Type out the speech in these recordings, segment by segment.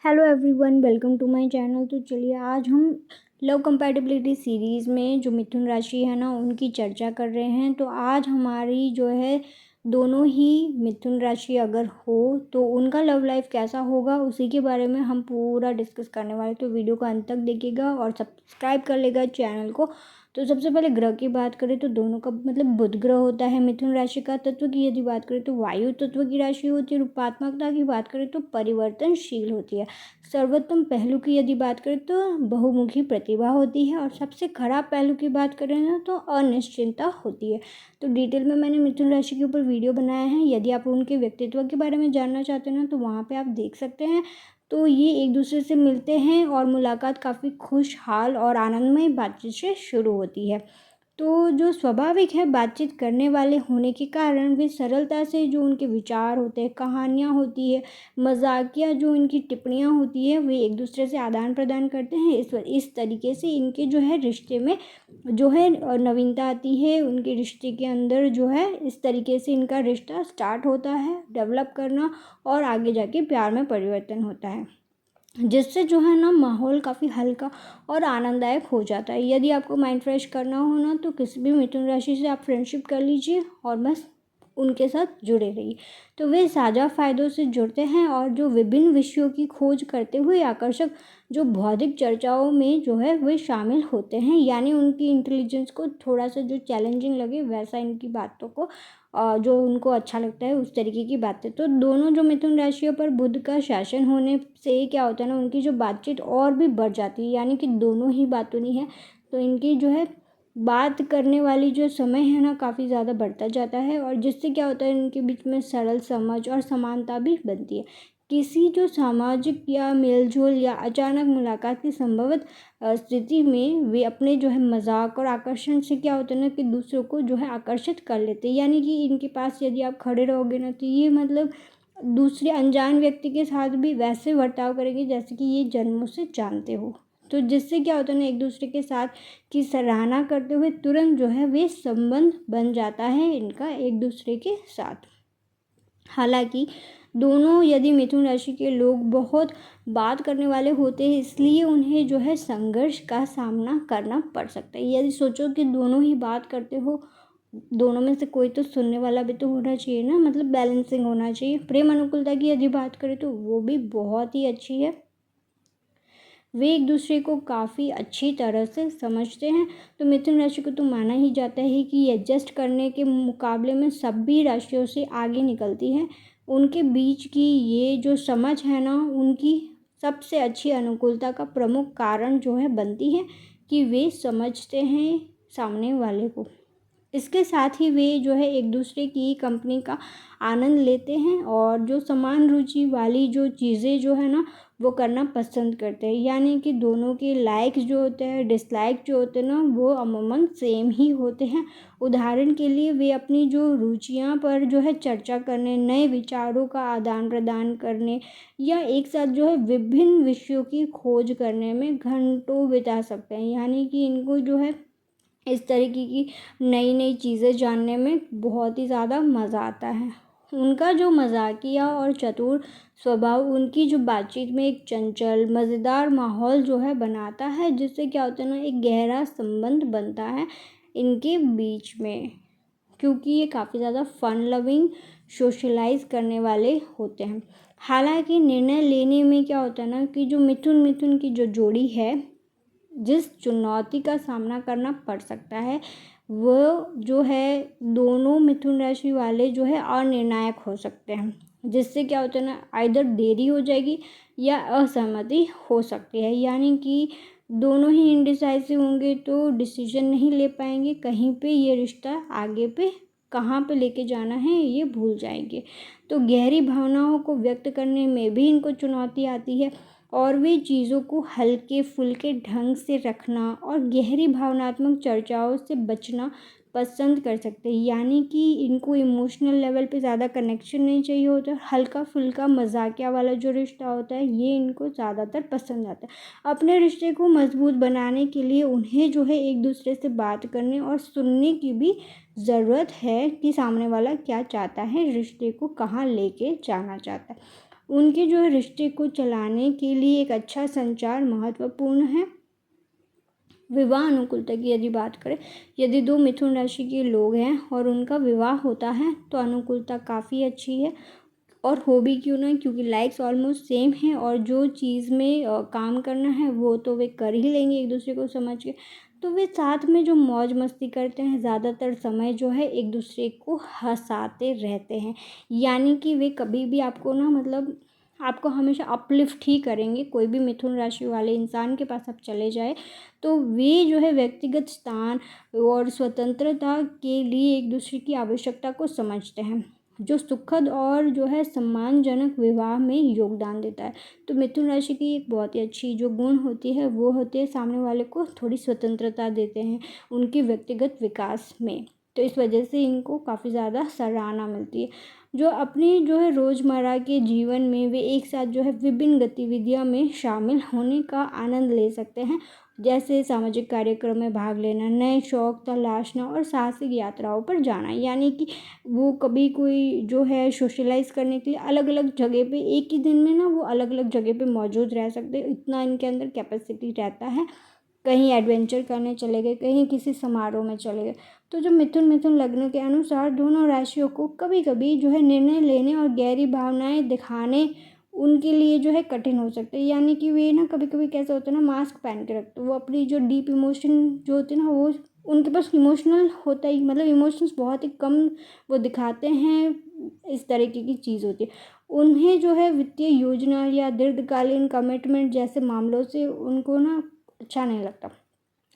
Hello everyone, welcome to my channel. तो चलिए आज हम लव कंपैटिबिलिटी सीरीज़ में जो मिथुन राशि है ना उनकी चर्चा कर रहे हैं। तो आज हमारी जो है दोनों ही मिथुन राशि अगर हो तो उनका लव लाइफ कैसा होगा उसी के बारे में हम पूरा डिस्कस करने वाले। तो वीडियो को अंत तक देखिएगा और सब्सक्राइब कर लेगा चैनल को। तो सबसे पहले ग्रह की बात करें तो दोनों का मतलब बुध ग्रह होता है मिथुन राशि का। तत्व की यदि बात करें तो वायु तत्व की राशि होती है। रूपात्मकता की बात करें तो परिवर्तनशील होती है। सर्वोत्तम पहलू की यदि बात करें तो बहुमुखी प्रतिभा होती है। और सबसे खराब पहलू की बात करें ना तो अनिश्चितता होती है। तो डिटेल में मैंने मिथुन राशि के ऊपर वीडियो बनाया है। यदि आप उनके व्यक्तित्व के बारे में जानना चाहते हैं ना तो वहाँ पे आप देख सकते हैं। तो ये एक दूसरे से मिलते हैं और मुलाकात काफ़ी खुशहाल और आनंदमय बातचीत से शुरू होती है। तो जो स्वाभाविक है बातचीत करने वाले होने के कारण वे सरलता से जो उनके विचार होते हैं, कहानियाँ होती है, मजाकिया जो इनकी टिप्पणियाँ होती है वे एक दूसरे से आदान प्रदान करते हैं। इस तरीके से इनके जो है रिश्ते में जो है नवीनता आती है। उनके रिश्ते के अंदर जो है इस तरीके से इनका रिश्ता स्टार्ट होता है डेवलप करना और आगे जाके प्यार में परिवर्तन होता है, जिससे जो है ना माहौल काफ़ी हल्का और आनंददायक हो जाता है। यदि आपको माइंड फ्रेश करना हो ना तो किसी भी मिथुन राशि से आप फ्रेंडशिप कर लीजिए और बस उनके साथ जुड़े रहिए। तो वे साझा फ़ायदों से जुड़ते हैं और जो विभिन्न विषयों की खोज करते हुए आकर्षक जो बौद्धिक चर्चाओं में जो है वे शामिल होते हैं। यानी उनकी इंटेलिजेंस को थोड़ा सा जो चैलेंजिंग लगे वैसा इनकी बातों को जो उनको अच्छा लगता है उस तरीके की बातें। तो दोनों जो मिथुन राशियों पर बुध का शासन होने से क्या होता है ना उनकी जो बातचीत और भी बढ़ जाती है। यानी कि दोनों ही बातों नहीं है तो इनकी जो है बात करने वाली जो समय है ना काफ़ी ज़्यादा बढ़ता जाता है। और जिससे क्या होता है इनके बीच में सरल समझ और समानता भी बनती है। किसी जो सामाजिक या मेलजोल या अचानक मुलाकात की संभवत स्थिति में वे अपने जो है मजाक और आकर्षण से क्या होता है ना कि दूसरों को जो है आकर्षित कर लेते हैं। यानी कि इनके पास यदि आप खड़े रहोगे ना तो ये मतलब दूसरे अनजान व्यक्ति के साथ भी वैसे बर्ताव करेंगे जैसे कि ये जन्मों से जानते हो। तो जिससे क्या होता है ना एक दूसरे के साथ की सराहना करते हुए तुरंत जो है वे संबंध बन जाता है इनका एक दूसरे के साथ। हालांकि दोनों यदि मिथुन राशि के लोग बहुत बात करने वाले होते हैं इसलिए उन्हें जो है संघर्ष का सामना करना पड़ सकता है। यदि सोचो कि दोनों ही बात करते हो, दोनों में से कोई तो सुनने वाला भी तो होना चाहिए ना, मतलब बैलेंसिंग होना चाहिए। प्रेम अनुकूलता की यदि बात करें तो वो भी बहुत ही अच्छी है। वे एक दूसरे को काफ़ी अच्छी तरह से समझते हैं। तो मिथुन राशि को तो माना ही जाता है कि एडजस्ट करने के मुकाबले में सभी राशियों से आगे निकलती है। उनके बीच की ये जो समझ है ना उनकी सबसे अच्छी अनुकूलता का प्रमुख कारण जो है बनती है कि वे समझते हैं सामने वाले को। इसके साथ ही वे जो है एक दूसरे की कंपनी का आनंद लेते हैं और जो समान रुचि वाली जो चीज़ें जो है ना वो करना पसंद करते हैं। यानी कि दोनों के लाइक्स जो होते हैं डिसलाइक जो होते हैं ना वो अमूमन सेम ही होते हैं। उदाहरण के लिए वे अपनी जो रुचियां पर जो है चर्चा करने, नए विचारों का आदान प्रदान करने या एक साथ जो है विभिन्न विषयों की खोज करने में घंटों बिता सकते हैं। यानी कि इनको जो है इस तरीके की नई नई चीज़ें जानने में बहुत ही ज़्यादा मज़ा आता है। उनका जो मजाकिया और चतुर स्वभाव उनकी जो बातचीत में एक चंचल मज़ेदार माहौल जो है बनाता है, जिससे क्या होता है ना एक गहरा संबंध बनता है इनके बीच में। क्योंकि ये काफ़ी ज़्यादा फन लविंग सोशलाइज करने वाले होते हैं। हालांकि निर्णय लेने में क्या होता है ना कि जो मिथुन मिथुन की जो जोड़ी है जिस चुनौती का सामना करना पड़ सकता है वो जो है दोनों मिथुन राशि वाले जो है अनिर्णायक हो सकते हैं। जिससे क्या होता है ना आइदर देरी हो जाएगी या असहमति हो सकती है। यानी कि दोनों ही इनडिसाइसिव होंगे तो डिसीजन नहीं ले पाएंगे, कहीं पे ये रिश्ता आगे पे कहाँ पे लेके जाना है ये भूल जाएंगे। तो गहरी भावनाओं को व्यक्त करने में भी इनको चुनौती आती है और वे चीज़ों को हल्के फुल्के ढंग से रखना और गहरी भावनात्मक चर्चाओं से बचना पसंद कर सकते हैं। यानी कि इनको इमोशनल लेवल पे ज़्यादा कनेक्शन नहीं चाहिए होता। हल्का फुल्का मजाकिया वाला जो रिश्ता होता है ये इनको ज़्यादातर पसंद आता है। अपने रिश्ते को मजबूत बनाने के लिए उन्हें जो है एक दूसरे से बात करने और सुनने की भी ज़रूरत है कि सामने वाला क्या चाहता है, रिश्ते को कहाँ लेके जाना चाहता है। उनके जो है रिश्ते को चलाने के लिए एक अच्छा संचार महत्वपूर्ण है। विवाह अनुकूलता की यदि बात करें, यदि दो मिथुन राशि के लोग हैं और उनका विवाह होता है तो अनुकूलता काफ़ी अच्छी है। और हो भी क्यों ना, क्योंकि लाइक्स ऑलमोस्ट सेम है और जो चीज़ में काम करना है वो तो वे कर ही लेंगे एक दूसरे को समझ के। तो वे साथ में जो मौज मस्ती करते हैं, ज़्यादातर समय जो है एक दूसरे को हंसाते रहते हैं। यानी कि वे कभी भी आपको ना मतलब आपको हमेशा अपलिफ्ट ही करेंगे। कोई भी मिथुन राशि वाले इंसान के पास आप चले जाए तो वे जो है व्यक्तिगत स्थान और स्वतंत्रता के लिए एक दूसरे की आवश्यकता को समझते हैं, जो सुखद और जो है सम्मानजनक विवाह में योगदान देता है। तो मिथुन राशि की एक बहुत ही अच्छी जो गुण होती है वो होती है सामने वाले को थोड़ी स्वतंत्रता देते हैं उनके व्यक्तिगत विकास में। तो इस वजह से इनको काफ़ी ज़्यादा सराहना मिलती है। जो अपनी जो है रोज़मर्रा के जीवन में वे एक साथ जो है विभिन्न गतिविधियों में शामिल होने का आनंद ले सकते हैं, जैसे सामाजिक कार्यक्रम में भाग लेना, नए शौक तलाशना और साहसिक यात्राओं पर जाना। यानी कि वो कभी कोई जो है सोशलाइज़ करने के लिए अलग अलग जगह पे एक ही दिन में ना वो अलग अलग जगह पे मौजूद रह सकते हैं, इतना इनके अंदर कैपेसिटी रहता है। कहीं एडवेंचर करने चले गए, कहीं किसी समारोह में चले गए। तो जो मिथुन मिथुन लग्न के अनुसार दोनों राशियों को कभी कभी जो है निर्णय लेने और गहरी भावनाएं दिखाने उनके लिए जो है कठिन हो सकते हैं। यानी कि वे ना कभी कभी कैसा होता है ना, मास्क पहन के रखते हैं, वो अपनी जो डीप इमोशन जो होते हैं ना वो उनके पास इमोशनल होता ही मतलब इमोशंस बहुत ही कम वो दिखाते हैं। इस तरीके की चीज़ होती है। उन्हें जो है वित्तीय योजना या दीर्घकालीन कमिटमेंट जैसे मामलों से उनको ना अच्छा नहीं लगता।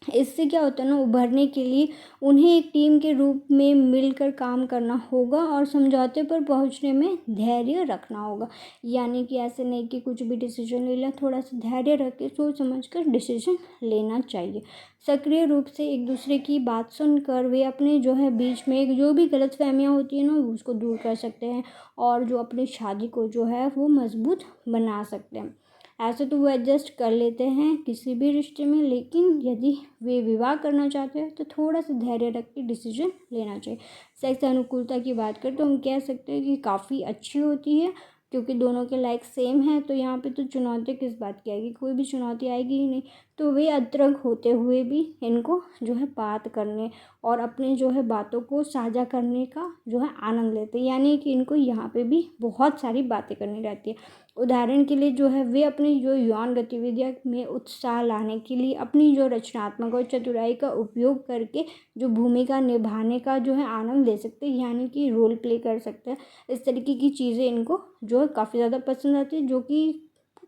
इससे क्या होता है ना, उभरने के लिए उन्हें एक टीम के रूप में मिलकर काम करना होगा और समझौते पर पहुंचने में धैर्य रखना होगा। यानी कि ऐसे नहीं कि कुछ भी डिसीजन ले लिया, थोड़ा सा धैर्य रख के सोच समझ कर डिसीजन लेना चाहिए। सक्रिय रूप से एक दूसरे की बात सुनकर वे अपने जो है बीच में जो भी गलतफहमियां होती है ना उसको दूर कर सकते हैं और जो अपनी शादी को जो है वो मजबूत बना सकते हैं। ऐसे तो वो एडजस्ट कर लेते हैं किसी भी रिश्ते में, लेकिन यदि वे विवाह करना चाहते हैं तो थोड़ा सा धैर्य रख के डिसीजन लेना चाहिए। सेक्स अनुकूलता की बात करें तो हम कह सकते हैं कि काफ़ी अच्छी होती है, क्योंकि दोनों के लाइक सेम हैं। तो यहाँ पे तो चुनौती किस बात की आएगी, कोई भी चुनौती आएगी ही नहीं। तो वे अतरंग होते हुए भी इनको जो है बात करने और अपने जो है बातों को साझा करने का जो है आनंद लेते हैं। यानी कि इनको यहाँ पे भी बहुत सारी बातें करनी रहती है। उदाहरण के लिए जो है वे अपनी जो यौन गतिविधियों में उत्साह लाने के लिए अपनी जो रचनात्मक और चतुराई का उपयोग करके जो भूमिका निभाने का जो है आनंद ले सकते हैं, यानी कि रोल प्ले कर सकते हैं। इस तरीके की चीज़ें इनको जो है काफ़ी ज़्यादा पसंद आती है, जो कि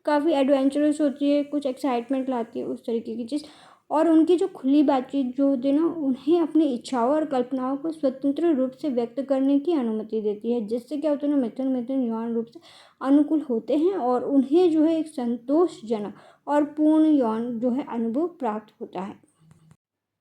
काफ़ी एडवेंचरस होती है, कुछ एक्साइटमेंट लाती है उस तरीके की चीज़। और उनकी जो खुली बातचीत जो होती है ना, उन्हें अपनी इच्छाओं और कल्पनाओं को स्वतंत्र रूप से व्यक्त करने की अनुमति देती है, जिससे क्या होता है ना, मिथुन मिथुन यौन रूप से अनुकूल होते हैं और उन्हें जो है एक संतोषजनक और पूर्ण यौन जो है अनुभव प्राप्त होता है।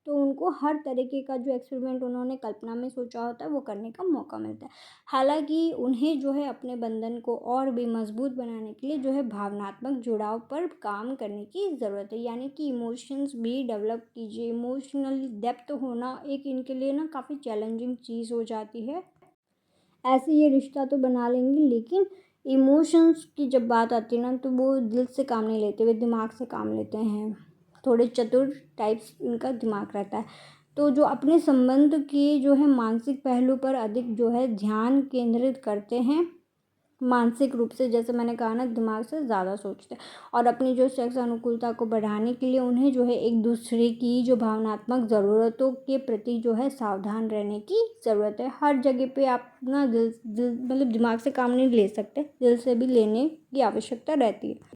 तो उनको हर तरीके का जो एक्सपेरिमेंट उन्होंने कल्पना में सोचा होता है वो करने का मौका मिलता है। हालांकि उन्हें जो है अपने बंधन को और भी मजबूत बनाने के लिए जो है भावनात्मक जुड़ाव पर काम करने की ज़रूरत है। यानी कि इमोशंस भी डेवलप कीजिए। इमोशनल डेप्थ होना एक इनके लिए ना काफ़ी चैलेंजिंग चीज़ हो जाती है। ऐसे ये रिश्ता तो बना लेंगे, लेकिन इमोशंस की जब बात आती है ना तो वो दिल से काम नहीं लेते, वे दिमाग से काम लेते हैं। थोड़े चतुर टाइप्स इनका दिमाग रहता है। तो जो अपने संबंध के जो है मानसिक पहलू पर अधिक जो है ध्यान केंद्रित करते हैं, मानसिक रूप से, जैसे मैंने कहा ना, दिमाग से ज़्यादा सोचते हैं। और अपनी जो सेक्स अनुकूलता को बढ़ाने के लिए उन्हें जो है एक दूसरे की जो भावनात्मक ज़रूरतों के प्रति जो है सावधान रहने की ज़रूरत है। हर जगह पे आप ना दिल दिल मतलब दिमाग से काम नहीं ले सकते, दिल से भी लेने की आवश्यकता रहती है।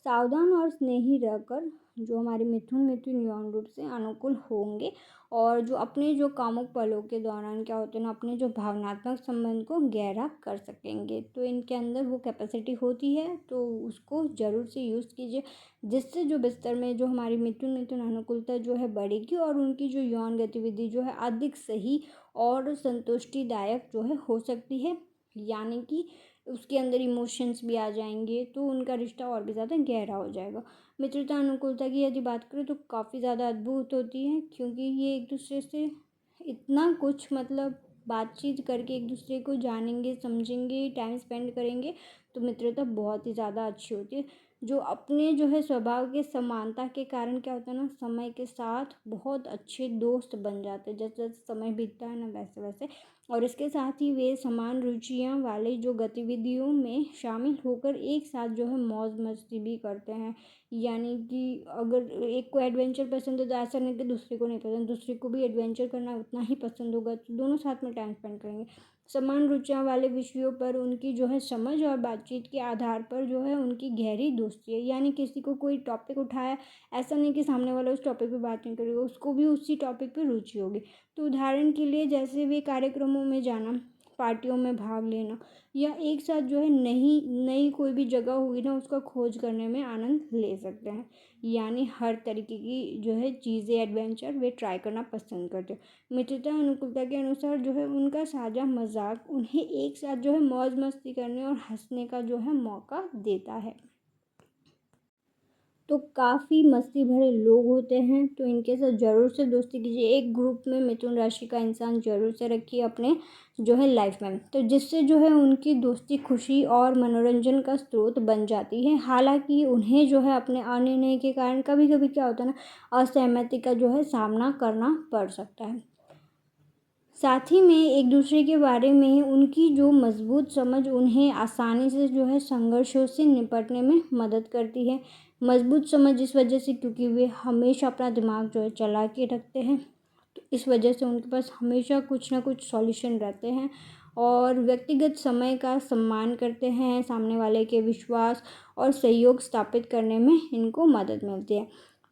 सावधान और स्नेही रहकर जो हमारे मिथुन मिथुन यौन रूप से अनुकूल होंगे और जो अपने जो कामुक पलों के दौरान क्या होते हैं ना, अपने जो भावनात्मक संबंध को गहरा कर सकेंगे। तो इनके अंदर वो कैपेसिटी होती है, तो उसको ज़रूर से यूज़ कीजिए, जिससे जो बिस्तर में जो हमारी मिथुन मिथुन अनुकूलता जो है बढ़ेगी और उनकी जो यौन गतिविधि जो है अधिक सही और संतुष्टिदायक जो है हो सकती है। यानी कि उसके अंदर इमोशंस भी आ जाएंगे, तो उनका रिश्ता और भी ज़्यादा गहरा हो जाएगा। मित्रता अनुकूलता की यदि बात करें तो काफ़ी ज़्यादा अद्भुत होती है, क्योंकि ये एक दूसरे से इतना कुछ मतलब बातचीत करके एक दूसरे को जानेंगे, समझेंगे, टाइम स्पेंड करेंगे, तो मित्रता बहुत ही ज़्यादा अच्छी होती है, जो अपने जो है स्वभाव के समानता के कारण क्या होता है ना, समय के साथ बहुत अच्छे दोस्त बन जाते हैं। जैसे जैसे समय बीतता है ना, वैसे वैसे। और इसके साथ ही वे समान रुचियाँ वाले जो गतिविधियों में शामिल होकर एक साथ जो है मौज मस्ती भी करते हैं। यानी कि अगर एक को एडवेंचर पसंद है तो ऐसा नहीं कि दूसरे को नहीं पसंद, दूसरे को भी एडवेंचर करना उतना ही पसंद होगा, तो दोनों साथ में टाइम स्पेंड करेंगे। समान रुचियाँ वाले विषयों पर उनकी जो है समझ और बातचीत के आधार पर जो है उनकी गहरी दोस्ती है। यानी किसी को कोई टॉपिक उठाया, ऐसा नहीं कि सामने वाला उस टॉपिक पे बात नहीं करेगा, उसको भी उसी टॉपिक पे रुचि होगी। तो उदाहरण के लिए जैसे वे कार्यक्रमों में जाना, पार्टियों में भाग लेना, या एक साथ जो है नई नई कोई भी जगह हुई ना, उसका खोज करने में आनंद ले सकते हैं। यानी हर तरीके की जो है चीज़ें, एडवेंचर वे ट्राई करना पसंद करते हैं। मित्रता अनुकूलता के अनुसार जो है उनका साझा मजाक उन्हें एक साथ जो है मौज मस्ती करने और हंसने का जो है मौका देता है। तो काफ़ी मस्ती भरे लोग होते हैं, तो इनके साथ ज़रूर से दोस्ती कीजिए। एक ग्रुप में मिथुन राशि का इंसान ज़रूर से रखिए अपने जो है लाइफ में, तो जिससे जो है उनकी दोस्ती खुशी और मनोरंजन का स्रोत बन जाती है। हालांकि उन्हें जो है अपने अनिर्णय के कारण कभी कभी क्या होता है ना, असहमति का जो है सामना करना पड़ सकता है। साथ ही में एक दूसरे के बारे में उनकी जो मजबूत समझ उन्हें आसानी से जो है संघर्षों से निपटने में मदद करती है। मजबूत समझ इस वजह से क्योंकि वे हमेशा अपना दिमाग जो है चला के रखते हैं, तो इस वजह से उनके पास हमेशा कुछ ना कुछ सॉल्यूशन रहते हैं। और व्यक्तिगत समय का सम्मान करते हैं, सामने वाले के विश्वास और सहयोग स्थापित करने में इनको मदद मिलती है।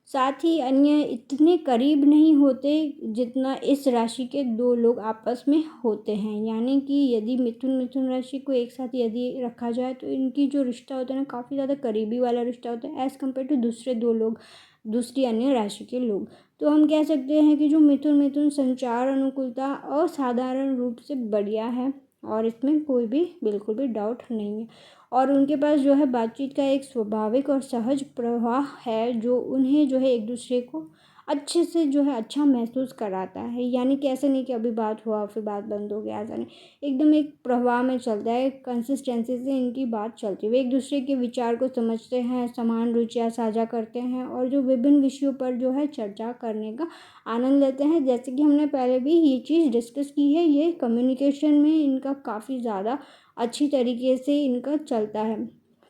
साथ ही अन्य इतने करीब नहीं होते जितना इस राशि के दो लोग आपस में होते हैं। यानी कि यदि मिथुन मिथुन राशि को एक साथ यदि रखा जाए तो इनकी जो रिश्ता होता है ना, काफ़ी ज़्यादा करीबी वाला रिश्ता होता है एज़ कम्पेयर टू दूसरे दो लोग, दूसरी अन्य राशि के लोग। तो हम कह सकते हैं कि जो मिथुन मिथुन संचार अनुकूलता असाधारण रूप से बढ़िया है, और इसमें कोई भी बिल्कुल भी डाउट नहीं है। और उनके पास जो है बातचीत का एक स्वाभाविक और सहज प्रवाह है, जो उन्हें जो है एक दूसरे को अच्छे से जो है अच्छा महसूस कराता है। यानी कि ऐसा नहीं कि अभी बात हुआ फिर बात बंद हो गया, ऐसा नहीं, एकदम एक प्रवाह में चलता है, कंसिस्टेंसी से इनकी बात चलती है। वे एक दूसरे के विचार को समझते हैं, समान रुचियाँ साझा करते हैं, और जो विभिन्न विषयों पर जो है चर्चा करने का आनंद लेते हैं। जैसे कि हमने पहले भी ये चीज़ डिस्कस की है, ये कम्युनिकेशन में इनका काफ़ी ज़्यादा अच्छी तरीके से इनका चलता है।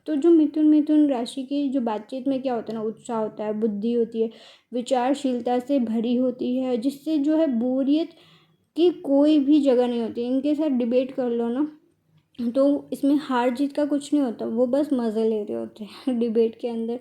तो जो मिथुन मिथुन राशि की जो बातचीत में क्या होता है ना, उत्साह होता है, बुद्धि होती है, विचारशीलता से भरी होती है, जिससे जो है बोरियत की कोई भी जगह नहीं होती। इनके साथ डिबेट कर लो ना, तो इसमें हार जीत का कुछ नहीं होता, वो बस मज़े ले रहे होते हैं डिबेट के अंदर।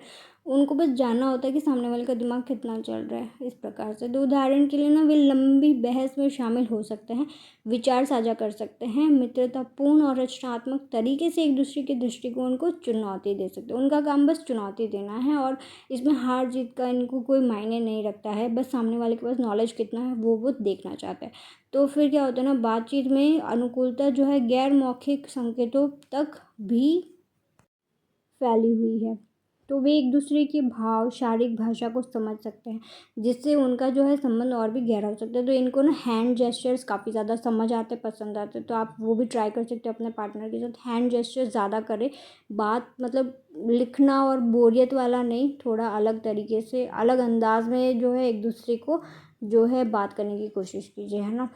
उनको बस जानना होता है कि सामने वाले का दिमाग कितना चल रहा है, इस प्रकार से। तो उदाहरण के लिए ना, वे लंबी बहस में शामिल हो सकते हैं, विचार साझा कर सकते हैं, मित्रतापूर्ण और रचनात्मक तरीके से एक दूसरे के दृष्टिकोण को चुनौती दे सकते हैं। उनका काम बस चुनौती देना है, और इसमें हार जीत का इनको कोई मायने नहीं रखता है, बस सामने वाले के पास नॉलेज कितना है वो देखना चाहते हैं। तो फिर क्या होता है ना, बातचीत में अनुकूलता जो है गैर मौखिक संकेतों तक भी फैली हुई है। तो वे एक दूसरे के भाव, शारीरिक भाषा को समझ सकते हैं, जिससे उनका जो है संबंध और भी गहरा हो सकता है। तो इनको ना हैंड जेस्चर्स काफ़ी ज़्यादा समझ आते, पसंद आते, तो आप वो भी ट्राई कर सकते हो अपने पार्टनर के साथ। हैंड जेस्चर्स ज़्यादा करें, बात मतलब लिखना और बोरियत वाला नहीं, थोड़ा अलग तरीके से, अलग अंदाज में जो है एक दूसरे को जो है बात करने की कोशिश कीजिए, है ना।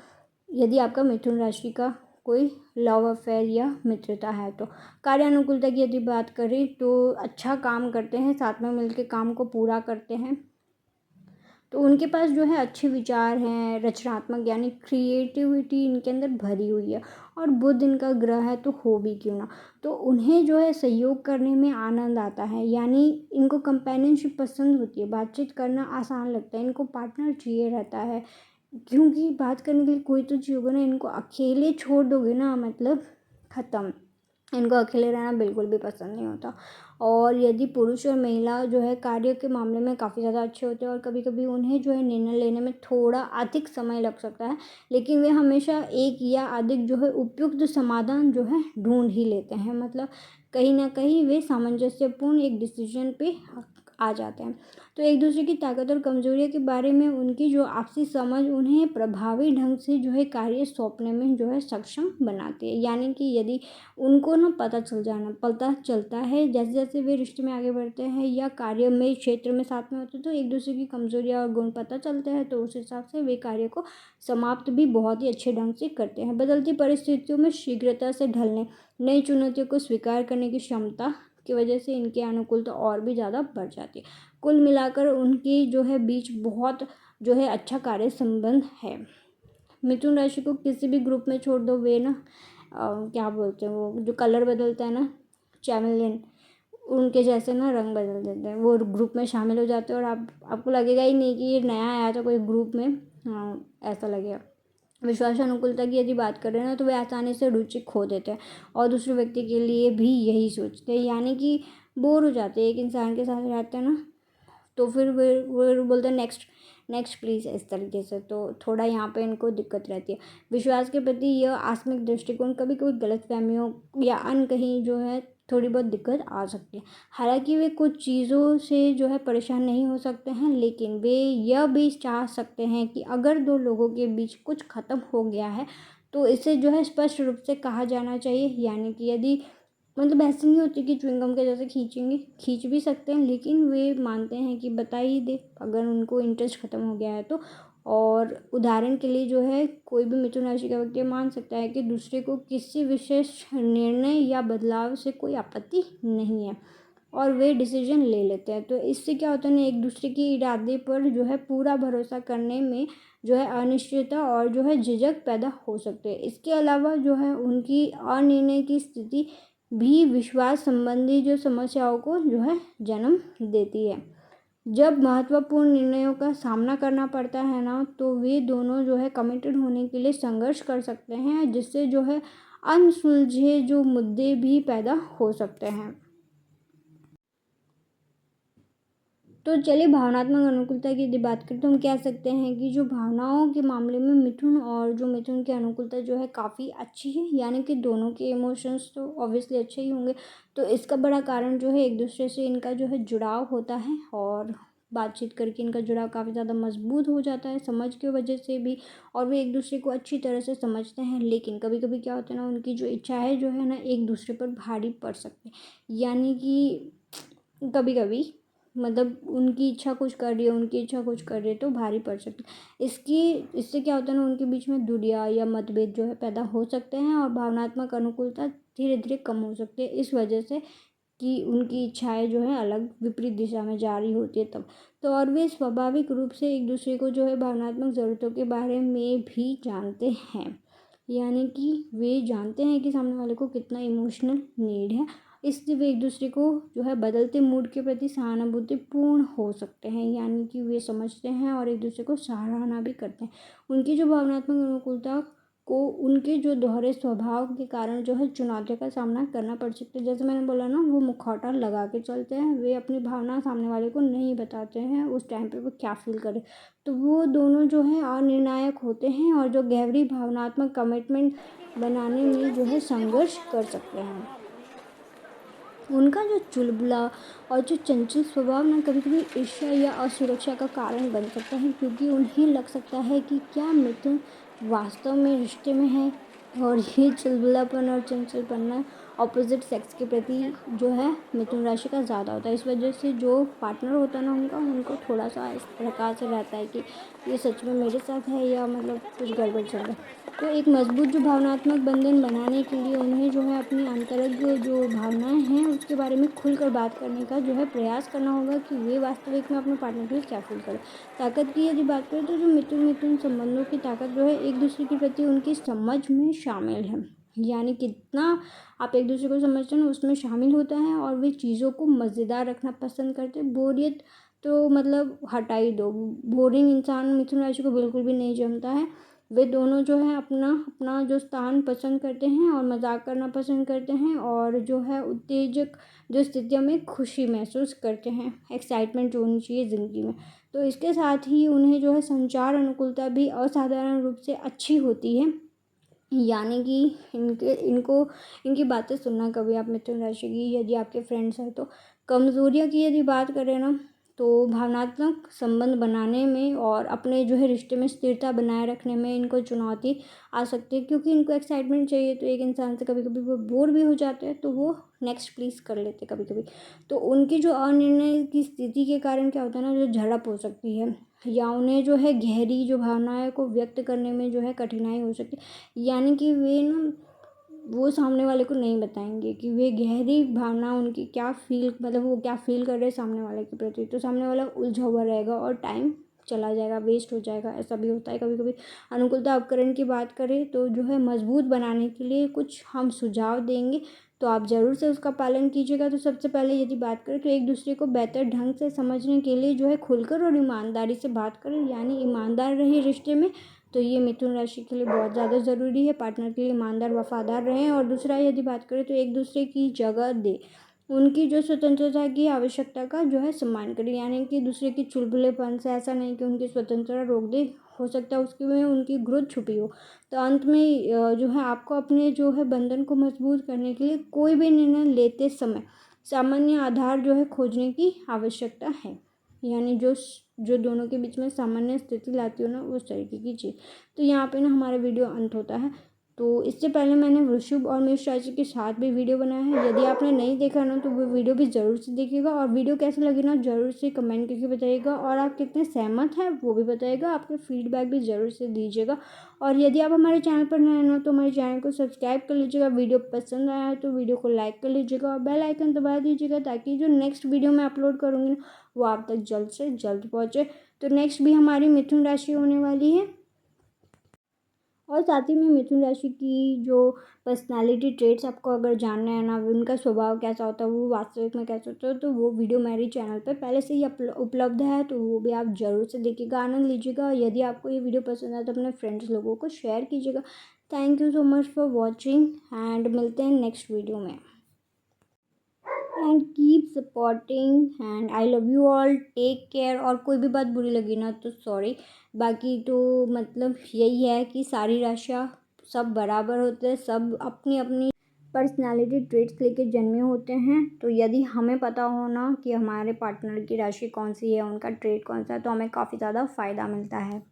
यदि आपका मिथुन राशि का कोई लव अफेयर या मित्रता है तो। कार्यानुकूलता की यदि बात करें तो अच्छा काम करते हैं, साथ में मिलकर काम को पूरा करते हैं, तो उनके पास जो है अच्छे विचार हैं, रचनात्मक यानी क्रिएटिविटी इनके अंदर भरी हुई है। और बुध इनका ग्रह है तो हो भी क्यों ना, तो उन्हें जो है सहयोग करने में आनंद आता है। यानी इनको कंपेनियनशिप पसंद होती है, बातचीत करना आसान लगता है, इनको पार्टनर चाहिए रहता है, क्योंकि बात करने के लिए कोई तो चाहिए होगा ना। इनको अकेले छोड़ दोगे ना, मतलब ख़त्म, इनको अकेले रहना बिल्कुल भी पसंद नहीं होता। और यदि पुरुष और महिला जो है कार्य के मामले में काफ़ी ज़्यादा अच्छे होते हैं, और कभी कभी उन्हें जो है निर्णय लेने में थोड़ा अधिक समय लग सकता है, लेकिन वे हमेशा एक या अधिक जो है उपयुक्त समाधान जो है ढूंढ ही लेते हैं। मतलब कहीं ना कहीं वे सामंजस्यपूर्ण एक डिसीजन पे आ जाते हैं। तो एक दूसरे की ताकत और कमज़ोरियों के बारे में उनकी जो आपसी समझ उन्हें प्रभावी ढंग से जो है कार्य सौंपने में जो है सक्षम बनाती है। यानी कि यदि उनको ना पता चलता है जैसे जैसे वे रिश्ते में आगे बढ़ते हैं या कार्य में क्षेत्र में साथ में होते हैं, तो एक दूसरे की कमज़ोरियाँ और गुण पता चलते हैं, तो उस हिसाब से वे कार्य को समाप्त भी बहुत ही अच्छे ढंग से करते हैं। बदलती परिस्थितियों में शीघ्रता से ढलने, नई चुनौतियों को स्वीकार करने की क्षमता की वजह से इनकी अनुकूलता और भी ज़्यादा बढ़ जाती है। कुल मिलाकर उनकी जो है बीच बहुत जो है अच्छा कार्य संबंध है। मिथुन राशि को किसी भी ग्रुप में छोड़ दो, वे ना क्या बोलते हैं वो जो कलर बदलता है ना, चैमेलियन, उनके जैसे ना रंग बदल देते हैं। वो ग्रुप में शामिल हो जाते हैं और आपको लगेगा ही नहीं कि ये नया आया था कोई ग्रुप में, ऐसा लगेगा। विश्वास अनुकूलता की यदि बात करें ना, तो वे आसानी से रुचि खो देते हैं और दूसरे व्यक्ति के लिए भी यही सोचते हैं, यानी कि बोर हो जाते हैं। एक इंसान के साथ रहते हैं ना, तो फिर वो बोलते हैं नेक्स्ट नेक्स्ट प्लीज़, इस तरीके से। तो थोड़ा यहाँ पे इनको दिक्कत रहती है। विश्वास के प्रति यह आत्मिक दृष्टिकोण कभी कभी गलतफहमियों या अनकहीं जो है थोड़ी बहुत दिक्कत आ सकती है। हालांकि वे कुछ चीज़ों से जो है परेशान नहीं हो सकते हैं, लेकिन वे यह भी चाह सकते हैं कि अगर दो लोगों के बीच कुछ ख़त्म हो गया है तो इसे जो है स्पष्ट रूप से कहा जाना चाहिए। यानी कि यदि मतलब ऐसे नहीं होती कि च्युइंगम के जैसे खींचेंगे, खींच भी सकते हैं, लेकिन वे मानते हैं कि बता ही दे अगर उनको इंटरेस्ट ख़त्म हो गया है तो। और उदाहरण के लिए जो है कोई भी मिथुन राशि का व्यक्ति मान सकता है कि दूसरे को किसी विशेष निर्णय या बदलाव से कोई आपत्ति नहीं है और वे डिसीजन ले लेते हैं। तो इससे क्या होता है ना, एक दूसरे के इरादे पर जो है पूरा भरोसा करने में जो है अनिश्चितता और जो है झिझक पैदा हो सकते हैं। इसके अलावा जो है उनकी अनिर्णय की स्थिति भी विश्वास संबंधी जो समस्याओं को जो है जन्म देती है। जब महत्वपूर्ण निर्णयों का सामना करना पड़ता है ना, तो वे दोनों जो है कमिटेड होने के लिए संघर्ष कर सकते हैं, जिससे जो है अनसुलझे जो मुद्दे भी पैदा हो सकते हैं। तो चलिए भावनात्मक अनुकूलता की यदि बात करें तो हम कह सकते हैं कि जो भावनाओं के मामले में मिथुन की अनुकूलता जो है काफ़ी अच्छी है। यानी कि दोनों के इमोशंस तो ऑब्वियसली अच्छे ही होंगे। तो इसका बड़ा कारण जो है एक दूसरे से इनका जो है जुड़ाव होता है और बातचीत करके इनका जुड़ाव काफ़ी ज़्यादा मजबूत हो जाता है, समझ की वजह से भी। और वे एक दूसरे को अच्छी तरह से समझते हैं, लेकिन कभी कभी क्या होता है ना, उनकी जो इच्छाएं जो है ना एक दूसरे पर भारी पड़ सकती है। यानी कि कभी कभी मतलब उनकी इच्छा कुछ कर रही है, उनकी इच्छा कुछ कर रही है, तो भारी पड़ सकती है। इससे क्या होता है ना, उनके बीच में दूरियां या मतभेद जो है पैदा हो सकते हैं और भावनात्मक अनुकूलता धीरे धीरे कम हो सकती है, इस वजह से कि उनकी इच्छाएं जो है अलग विपरीत दिशा में जा रही होती है तब। तो और वे स्वाभाविक रूप से एक दूसरे को जो है भावनात्मक ज़रूरतों के बारे में भी जानते हैं। यानी कि वे जानते हैं कि सामने वाले को कितना इमोशनल नीड है, इसलिए वे एक दूसरे को जो है बदलते मूड के प्रति सहानुभूतिपूर्ण हो सकते हैं। यानी कि वे समझते हैं और एक दूसरे को सराहना भी करते हैं। उनकी जो भावनात्मक अनुकूलता को उनके जो दोहरे स्वभाव के कारण जो है चुनौतियों का सामना करना पड़ सकता है। जैसे मैंने बोला ना, वो मुखौटा लगा के चलते हैं, वे अपनी भावना सामने वाले को नहीं बताते हैं उस टाइम पे वो क्या फील करे। तो वो दोनों जो है अनिर्णायक होते हैं और जो गहरी भावनात्मक कमिटमेंट बनाने में जो है संघर्ष कर सकते हैं। उनका जो चुलबुला और जो चंचल स्वभाव ना कभी कभी ईर्ष्या या असुरक्षा का कारण बन सकता है, क्योंकि उन्हें लग सकता है कि क्या मिथुन वास्तव में रिश्ते में है। और ये चुलबुलापन और चंचलपन ना ऑपोजिट सेक्स के प्रति जो है मिथुन राशि का ज़्यादा होता है। इस वजह से जो पार्टनर होता है ना उनका, उनको थोड़ा सा इस प्रकार से रहता है कि ये सच में मेरे साथ है या मतलब कुछ गड़बड़ चल रहा है। तो एक मजबूत जो भावनात्मक बंधन बनाने के लिए उन्हें जो है अपनी आंतरिक जो भावनाएं हैं उसके बारे में खुलकर बात करने का जो है प्रयास करना होगा कि वे वास्तविक में अपने पार्टनर के लिए क्या फील करें। ताकत की यदि बात करें तो जो मिथुन मिथुन संबंधों की ताकत जो है एक दूसरे के प्रति उनकी समझ में शामिल है। यानी कितना आप एक दूसरे को समझते हैं ना उसमें शामिल होता है और वे चीज़ों को मज़ेदार रखना पसंद करते हैं। बोरियत तो मतलब हटा ही दो, बोरिंग इंसान मिथुन राशि को बिल्कुल भी नहीं जमता है। वे दोनों जो है अपना अपना जो स्थान पसंद करते हैं और मजाक करना पसंद करते हैं और जो है उत्तेजक जो स्थितियों में खुशी महसूस करते हैं, एक्साइटमेंट जो होनी चाहिए ज़िंदगी में। तो इसके साथ ही उन्हें जो है संचार अनुकूलता भी असाधारण रूप से अच्छी होती है। यानी कि इनकी बातें सुनना कभी आप मिथुन राशि की यदि आपके फ्रेंड्स हैं तो। कमज़ोरियों की यदि बात करें ना, तो भावनात्मक संबंध बनाने में और अपने जो है रिश्ते में स्थिरता बनाए रखने में इनको चुनौती आ सकती है, क्योंकि इनको एक्साइटमेंट चाहिए। तो एक इंसान से कभी कभी वो बोर भी हो जाते हैं, तो वो नेक्स्ट प्लीज़ कर लेते कभी कभी। तो उनकी जो अनिर्णय की स्थिति के कारण क्या होता है ना, जो झड़प हो सकती है, या उन्हें जो है गहरी जो भावनाएं को व्यक्त करने में जो है कठिनाई हो सकती है। यानी कि वे ना वो सामने वाले को नहीं बताएंगे कि वे गहरी भावना उनकी क्या फील, मतलब वो क्या फील कर रहे हैं सामने वाले के प्रति। तो सामने वाला उलझा हुआ रहेगा और टाइम चला जाएगा, वेस्ट हो जाएगा। ऐसा भी होता है कभी कभी। अनुकूलता उपकरण की बात करें तो जो है मजबूत बनाने के लिए कुछ हम सुझाव देंगे, तो आप ज़रूर से उसका पालन कीजिएगा। तो सबसे पहले यदि बात करें तो एक दूसरे को बेहतर ढंग से समझने के लिए जो है खुलकर और ईमानदारी से बात करें, यानी ईमानदार रहिए रिश्ते में। तो ये मिथुन राशि के लिए बहुत ज़्यादा ज़रूरी है। पार्टनर के लिए ईमानदार वफादार रहें। और दूसरा यदि बात करें तो एक दूसरे की जगह दे, उनकी जो स्वतंत्रता की आवश्यकता का जो है सम्मान करें, यानी कि दूसरे की चुलबुलेपन से ऐसा नहीं कि उनकी स्वतंत्रता रोक दे, हो सकता है उसकी में उनकी ग्रोथ छुपी हो। तो अंत में जो है आपको अपने जो है बंधन को मजबूत करने के लिए कोई भी निर्णय लेते समय सामान्य आधार जो है खोजने की आवश्यकता है, यानी जो दोनों के बीच में सामान्य स्थिति लाती हो ना, उस तरीके की चीज़। तो यहाँ पे ना हमारा वीडियो अंत होता है। तो इससे पहले मैंने वृश्चिक और मेष राशि के साथ भी वीडियो बनाया है। यदि आपने नहीं देखा ना तो वो वीडियो भी ज़रूर से देखिएगा। और वीडियो कैसे लगी ना ज़रूर से कमेंट करके बताइएगा। और आप कितने सहमत हैं वो भी बताइएगा। आपके फीडबैक भी ज़रूर से दीजिएगा। और यदि आप हमारे चैनल पर नए हैं ना तो हमारे चैनल को सब्सक्राइब कर लीजिएगा। वीडियो पसंद आया है तो वीडियो को लाइक कर लीजिएगा और बेल आइकन दबा दीजिएगा, ताकि जो नेक्स्ट वीडियो मैं अपलोड करूँगी ना वो आप तक जल्द से जल्द पहुँचे। तो नेक्स्ट भी हमारी मिथुन राशि होने वाली है। और साथ ही में मिथुन राशि की जो पर्सनालिटी ट्रेट्स आपको अगर जानना है ना, उनका स्वभाव कैसा होता है, वो वास्तविक में कैसा होता है, तो वो वीडियो मेरे चैनल पे पहले से ही उपलब्ध है। तो वो भी आप ज़रूर से देखिएगा, आनंद लीजिएगा। और यदि आपको ये वीडियो पसंद आए तो अपने फ्रेंड्स लोगों को शेयर कीजिएगा। Thank you so much for watching and मिलते हैं नेक्स्ट वीडियो में। And keep supporting and I love you all, take care. और कोई भी बात बुरी लगी ना तो सॉरी। बाकी तो मतलब यही है कि सारी राशियाँ सब बराबर होते हैं, सब अपनी अपनी पर्सनालिटी ट्रेट्स लेके जन्मे होते हैं। तो यदि हमें पता हो ना कि हमारे पार्टनर की राशि कौन सी है, उनका ट्रेट कौन सा है, तो हमें काफ़ी ज़्यादा फ़ायदा मिलता है।